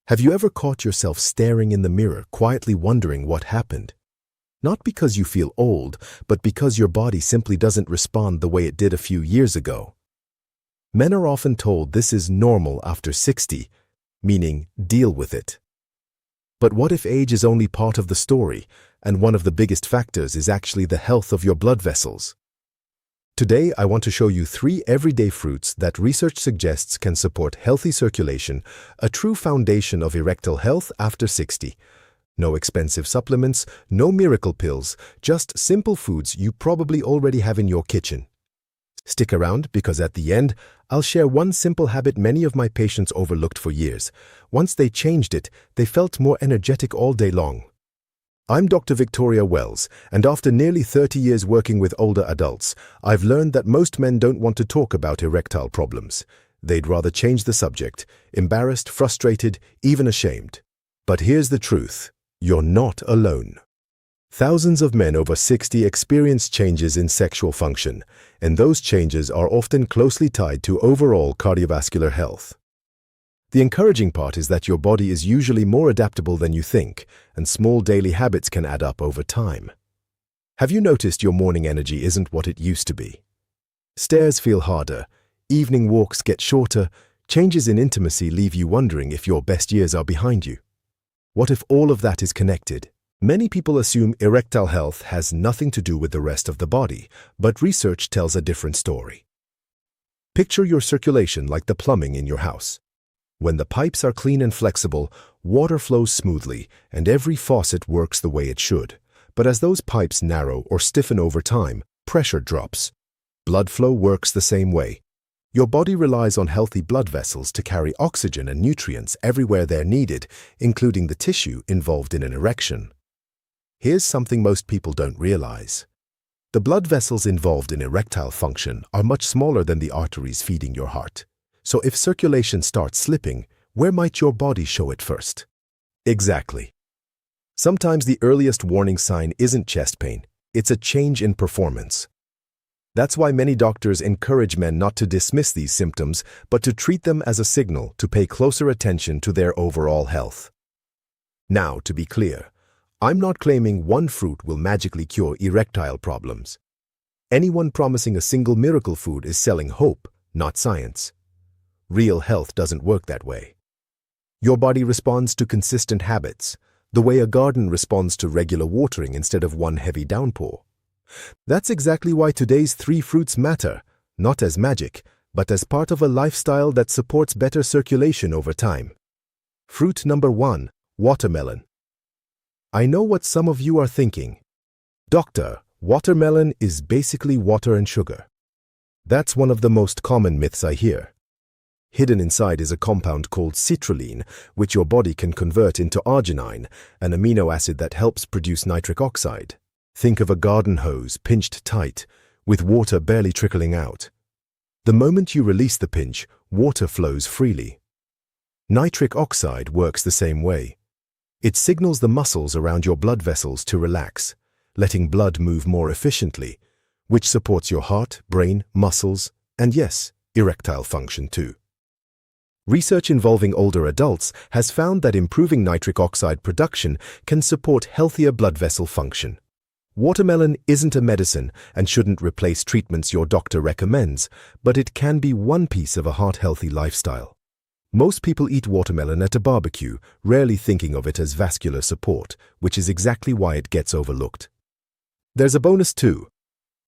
Have you ever caught yourself staring in the mirror, quietly wondering what happened? Not because you feel old, but because your body simply doesn't respond the way it did a few years ago. Men are often told this is normal after 60, meaning deal with it. But what if age is only part of the story, and one of the biggest factors is actually the health of your blood vessels? Today, I want to show you 3 everyday fruits that research suggests can support healthy circulation, a true foundation of erectile health after 60. No expensive supplements, no miracle pills, just simple foods you probably already have in your kitchen. Stick around because at the end, I'll share one simple habit many of my patients overlooked for years. Once they changed it, they felt more energetic all day long. I'm Dr. Victoria Wells, and after nearly 30 years working with older adults, I've learned that most men don't want to talk about erectile problems. They'd rather change the subject, embarrassed, frustrated, even ashamed. But here's the truth. You're not alone. Thousands of men over 60 experience changes in sexual function, and those changes are often closely tied to overall cardiovascular health. The encouraging part is that your body is usually more adaptable than you think, and small daily habits can add up over time. Have you noticed your morning energy isn't what it used to be? Stairs feel harder, evening walks get shorter, changes in intimacy leave you wondering if your best years are behind you. What if all of that is connected? Many people assume erectile health has nothing to do with the rest of the body, but research tells a different story. Picture your circulation like the plumbing in your house. When the pipes are clean and flexible, water flows smoothly, and every faucet works the way it should. But as those pipes narrow or stiffen over time, pressure drops. Blood flow works the same way. Your body relies on healthy blood vessels to carry oxygen and nutrients everywhere they're needed, including the tissue involved in an erection. Here's something most people don't realize. The blood vessels involved in erectile function are much smaller than the arteries feeding your heart. So if circulation starts slipping, where might your body show it first? Exactly. Sometimes the earliest warning sign isn't chest pain, it's a change in performance. That's why many doctors encourage men not to dismiss these symptoms, but to treat them as a signal to pay closer attention to their overall health. Now, to be clear, I'm not claiming one fruit will magically cure erectile problems. Anyone promising a single miracle food is selling hope, not science. Real health doesn't work that way. Your body responds to consistent habits, the way a garden responds to regular watering instead of one heavy downpour. That's exactly why today's 3 fruits matter, not as magic, but as part of a lifestyle that supports better circulation over time. Fruit number 1, watermelon. I know what some of you are thinking. Doctor, watermelon is basically water and sugar. That's one of the most common myths I hear. Hidden inside is a compound called citrulline, which your body can convert into arginine, an amino acid that helps produce nitric oxide. Think of a garden hose pinched tight, with water barely trickling out. The moment you release the pinch, water flows freely. Nitric oxide works the same way. It signals the muscles around your blood vessels to relax, letting blood move more efficiently, which supports your heart, brain, muscles, and yes, erectile function too. Research involving older adults has found that improving nitric oxide production can support healthier blood vessel function. Watermelon isn't a medicine and shouldn't replace treatments your doctor recommends, but it can be one piece of a heart-healthy lifestyle. Most people eat watermelon at a barbecue, rarely thinking of it as vascular support, which is exactly why it gets overlooked. There's a bonus too.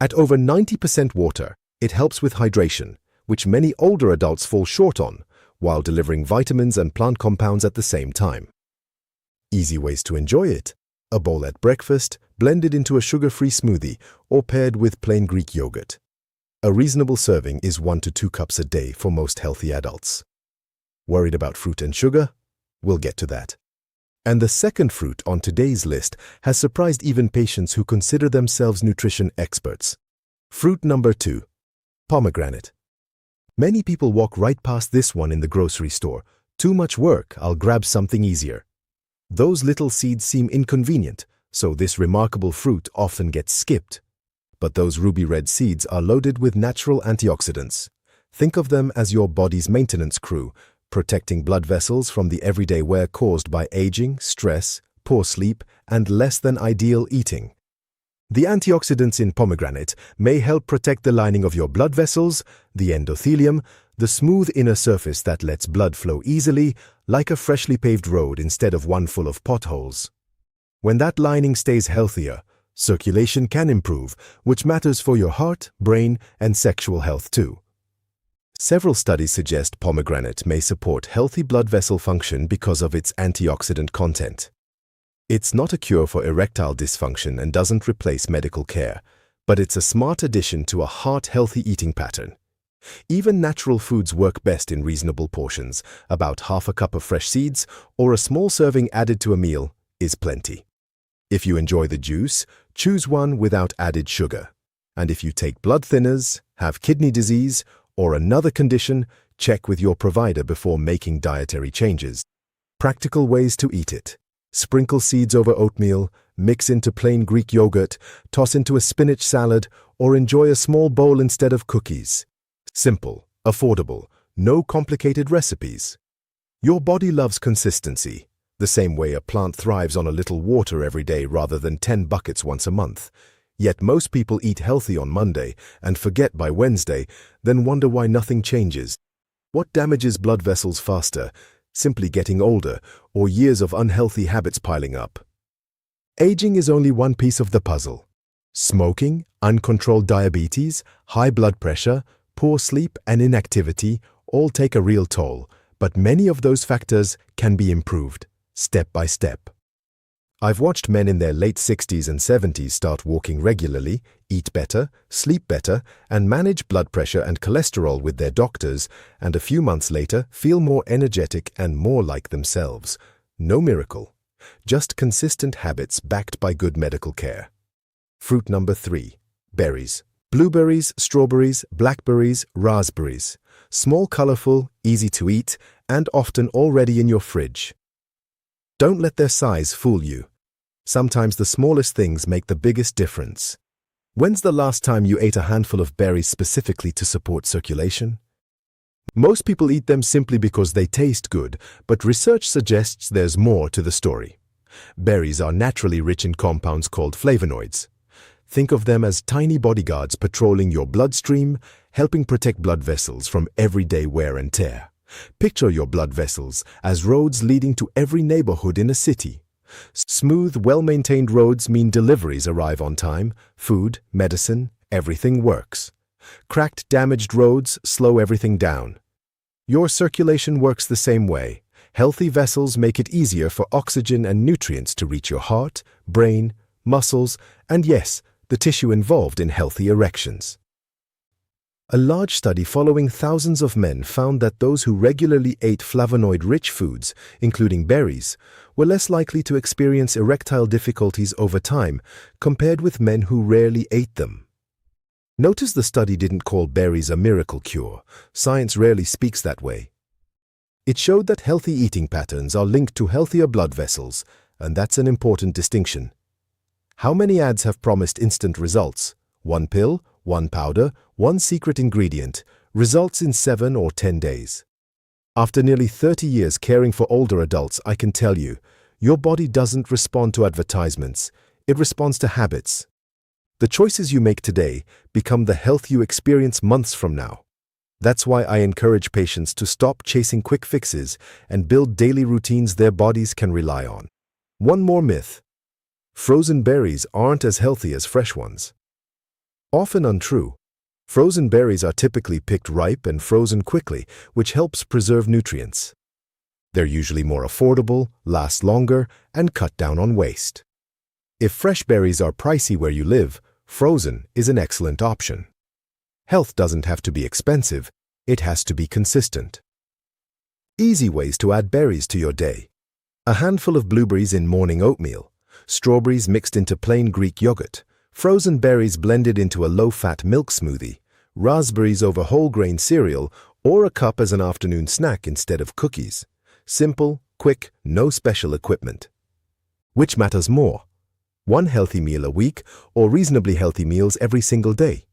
At over 90% water, it helps with hydration, which many older adults fall short on, while delivering vitamins and plant compounds at the same time. Easy ways to enjoy it: a bowl at breakfast, blended into a sugar-free smoothie, or paired with plain Greek yogurt. A reasonable serving is 1 to 2 cups a day for most healthy adults. Worried about fruit and sugar? We'll get to that. And the second fruit on today's list has surprised even patients who consider themselves nutrition experts. Fruit number 2, pomegranate. Many people walk right past this one in the grocery store. Too much work, I'll grab something easier. Those little seeds seem inconvenient, so this remarkable fruit often gets skipped. But those ruby red seeds are loaded with natural antioxidants. Think of them as your body's maintenance crew, protecting blood vessels from the everyday wear caused by aging, stress, poor sleep, and less than ideal eating. The antioxidants in pomegranate may help protect the lining of your blood vessels, the endothelium, the smooth inner surface that lets blood flow easily, like a freshly paved road instead of one full of potholes. When that lining stays healthier, circulation can improve, which matters for your heart, brain, and sexual health too. Several studies suggest pomegranate may support healthy blood vessel function because of its antioxidant content. It's not a cure for erectile dysfunction and doesn't replace medical care, but it's a smart addition to a heart-healthy eating pattern. Even natural foods work best in reasonable portions. About half a cup of fresh seeds or a small serving added to a meal is plenty. If you enjoy the juice, choose one without added sugar. And if you take blood thinners, have kidney disease, or another condition, check with your provider before making dietary changes. Practical ways to eat it. Sprinkle seeds over oatmeal, mix into plain Greek yogurt, toss into a spinach salad, or enjoy a small bowl instead of cookies. Simple, affordable, no complicated recipes. Your body loves consistency, the same way a plant thrives on a little water every day rather than 10 buckets once a month. Yet most people eat healthy on Monday and forget by Wednesday, then wonder why nothing changes. What damages blood vessels faster? Simply getting older, or years of unhealthy habits piling up? Aging is only one piece of the puzzle. Smoking, uncontrolled diabetes, high blood pressure, poor sleep, and inactivity all take a real toll, but many of those factors can be improved, step by step. I've watched men in their late 60s and 70s start walking regularly, eat better, sleep better, and manage blood pressure and cholesterol with their doctors, and a few months later feel more energetic and more like themselves. No miracle, just consistent habits backed by good medical care. Fruit number 3, berries. Blueberries, strawberries, blackberries, raspberries. Small, colorful, easy to eat, and often already in your fridge. Don't let their size fool you. Sometimes the smallest things make the biggest difference. When's the last time you ate a handful of berries specifically to support circulation? Most people eat them simply because they taste good, but research suggests there's more to the story. Berries are naturally rich in compounds called flavonoids. Think of them as tiny bodyguards patrolling your bloodstream, helping protect blood vessels from everyday wear and tear. Picture your blood vessels as roads leading to every neighborhood in a city. Smooth, well-maintained roads mean deliveries arrive on time, food, medicine, everything works. Cracked, damaged roads slow everything down. Your circulation works the same way. Healthy vessels make it easier for oxygen and nutrients to reach your heart, brain, muscles, and yes, the tissue involved in healthy erections. A large study following thousands of men found that those who regularly ate flavonoid-rich foods, including berries, were less likely to experience erectile difficulties over time compared with men who rarely ate them. Notice the study didn't call berries a miracle cure. Science rarely speaks that way. It showed that healthy eating patterns are linked to healthier blood vessels, and that's an important distinction. How many ads have promised instant results? One pill, one powder, one secret ingredient, results in 7 or 10 days. After nearly 30 years caring for older adults, I can tell you, your body doesn't respond to advertisements, it responds to habits. The choices you make today become the health you experience months from now. That's why I encourage patients to stop chasing quick fixes and build daily routines their bodies can rely on. One more myth. Frozen berries aren't as healthy as fresh ones. Often untrue. Frozen berries are typically picked ripe and frozen quickly, which helps preserve nutrients. They're usually more affordable, last longer, and cut down on waste. If fresh berries are pricey where you live, frozen is an excellent option. Health doesn't have to be expensive, it has to be consistent. Easy ways to add berries to your day. A handful of blueberries in morning oatmeal, strawberries mixed into plain Greek yogurt, frozen berries blended into a low-fat milk smoothie, raspberries over whole grain cereal, or a cup as an afternoon snack instead of cookies. Simple, quick, no special equipment. Which matters more? One healthy meal a week or reasonably healthy meals every single day?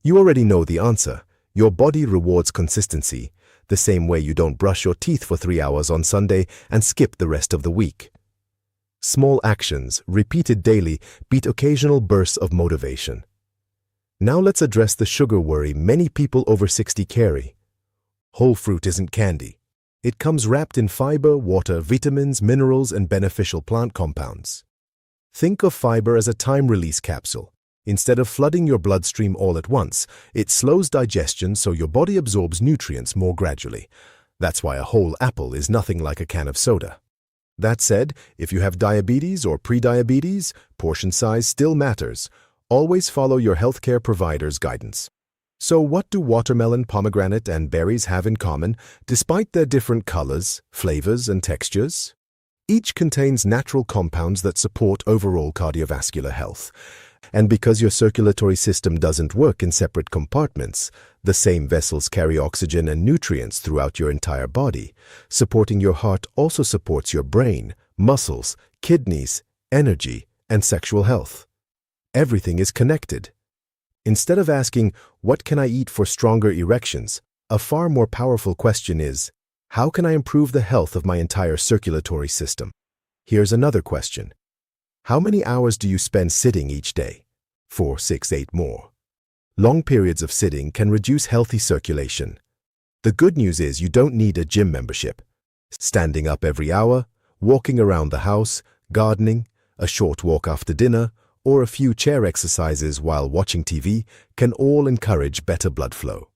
You already know the answer. Your body rewards consistency. the same way you don't brush your teeth for 3 hours on Sunday and skip the rest of the week. Small actions, repeated daily, beat occasional bursts of motivation. Now let's address the sugar worry many people over 60 carry. Whole fruit isn't candy. It comes wrapped in fiber, water, vitamins, minerals, and beneficial plant compounds. Think of fiber as a time-release capsule. Instead of flooding your bloodstream all at once, it slows digestion so your body absorbs nutrients more gradually. That's why a whole apple is nothing like a can of soda. That said, if you have diabetes or prediabetes, portion size still matters. Always follow your healthcare provider's guidance. So what do watermelon, pomegranate, and berries have in common, despite their different colors, flavors, and textures? Each contains natural compounds that support overall cardiovascular health. And because your circulatory system doesn't work in separate compartments, the same vessels carry oxygen and nutrients throughout your entire body. Supporting your heart also supports your brain, muscles, kidneys, energy, and sexual health. Everything is connected. Instead of asking, what can I eat for stronger erections, a far more powerful question is, how can I improve the health of my entire circulatory system? Here's another question. How many hours do you spend sitting each day? 4, 6, 8 more. Long periods of sitting can reduce healthy circulation. The good news is you don't need a gym membership. Standing up every hour, walking around the house, gardening, a short walk after dinner, or a few chair exercises while watching TV can all encourage better blood flow.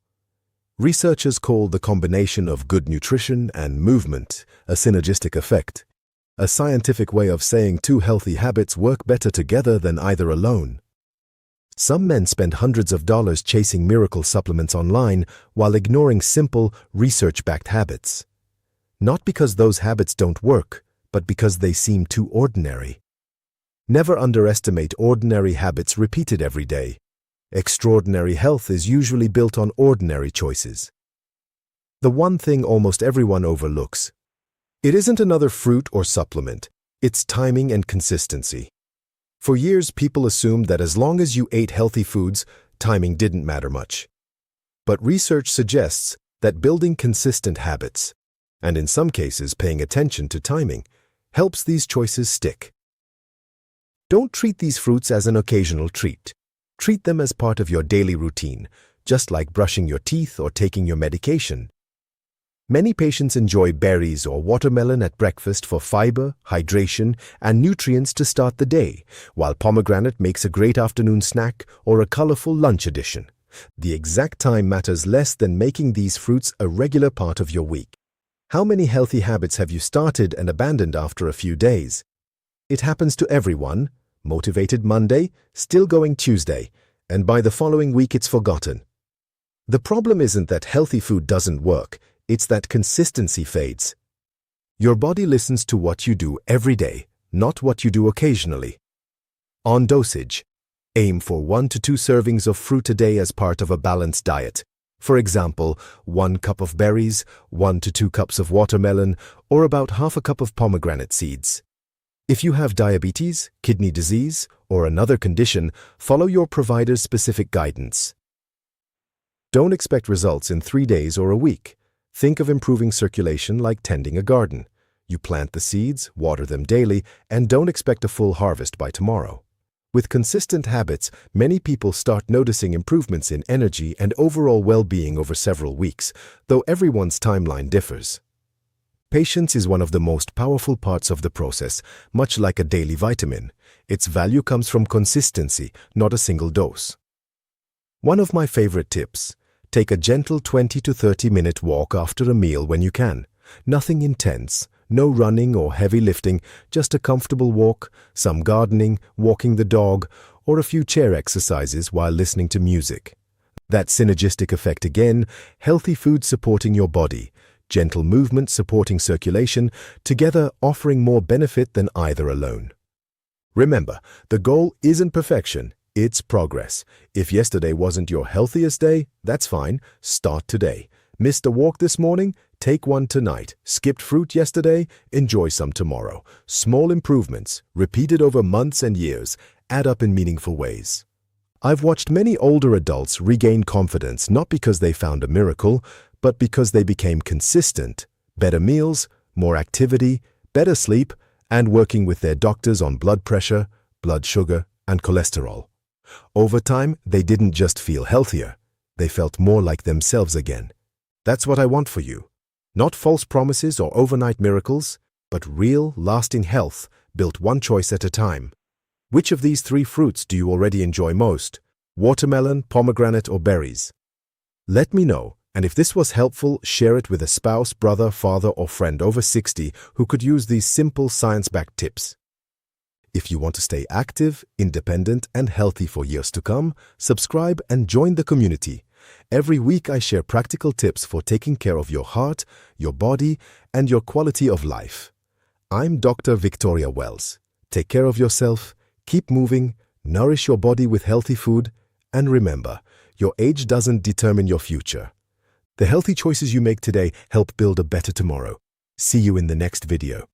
Researchers call the combination of good nutrition and movement a synergistic effect, a scientific way of saying two healthy habits work better together than either alone. Some men spend hundreds of dollars chasing miracle supplements online while ignoring simple, research-backed habits. Not because those habits don't work, but because they seem too ordinary. Never underestimate ordinary habits repeated every day. Extraordinary health is usually built on ordinary choices. The one thing almost everyone overlooks. It isn't another fruit or supplement. It's timing and consistency. For years, people assumed that as long as you ate healthy foods, timing didn't matter much. But research suggests that building consistent habits, and in some cases paying attention to timing, helps these choices stick. Don't treat these fruits as an occasional treat. Treat them as part of your daily routine, just like brushing your teeth or taking your medication. Many patients enjoy berries or watermelon at breakfast for fiber, hydration, and nutrients to start the day, while pomegranate makes a great afternoon snack or a colorful lunch addition. The exact time matters less than making these fruits a regular part of your week. How many healthy habits have you started and abandoned after a few days? It happens to everyone. Motivated Monday, still going Tuesday, and by the following week it's forgotten. The problem isn't that healthy food doesn't work, it's that consistency fades. Your body listens to what you do every day, not what you do occasionally. On dosage, aim for 1 to 2 servings of fruit a day as part of a balanced diet. For example, 1 cup of berries, 1 to 2 cups of watermelon, or about half a cup of pomegranate seeds. If you have diabetes, kidney disease, or another condition, follow your provider's specific guidance. Don't expect results in 3 days or a week. Think of improving circulation like tending a garden. You plant the seeds, water them daily, and don't expect a full harvest by tomorrow. With consistent habits, many people start noticing improvements in energy and overall well-being over several weeks, though everyone's timeline differs. Patience is one of the most powerful parts of the process, much like a daily vitamin. Its value comes from consistency, not a single dose. One of my favorite tips: take a gentle 20 to 30-minute walk after a meal when you can. Nothing intense, no running or heavy lifting, just a comfortable walk, some gardening, walking the dog, or a few chair exercises while listening to music. That synergistic effect again, healthy food supporting your body, gentle movement supporting circulation, together offering more benefit than either alone. Remember, the goal isn't perfection, it's progress. If yesterday wasn't your healthiest day, that's fine. Start today. Missed a walk this morning? Take one tonight. Skipped fruit yesterday? Enjoy some tomorrow. Small improvements, repeated over months and years, add up in meaningful ways. I've watched many older adults regain confidence not because they found a miracle, but because they became consistent: better meals, more activity, better sleep, and working with their doctors on blood pressure, blood sugar, and cholesterol. Over time, they didn't just feel healthier, they felt more like themselves again. That's what I want for you. Not false promises or overnight miracles, but real, lasting health built one choice at a time. Which of these 3 fruits do you already enjoy most? Watermelon, pomegranate, or berries? Let me know, and if this was helpful, share it with a spouse, brother, father, or friend over 60 who could use these simple science-backed tips. If you want to stay active, independent, and healthy for years to come, subscribe and join the community. Every week I share practical tips for taking care of your heart, your body, and your quality of life. I'm Dr. Victoria Wells. Take care of yourself, keep moving, nourish your body with healthy food, and remember, your age doesn't determine your future. The healthy choices you make today help build a better tomorrow. See you in the next video.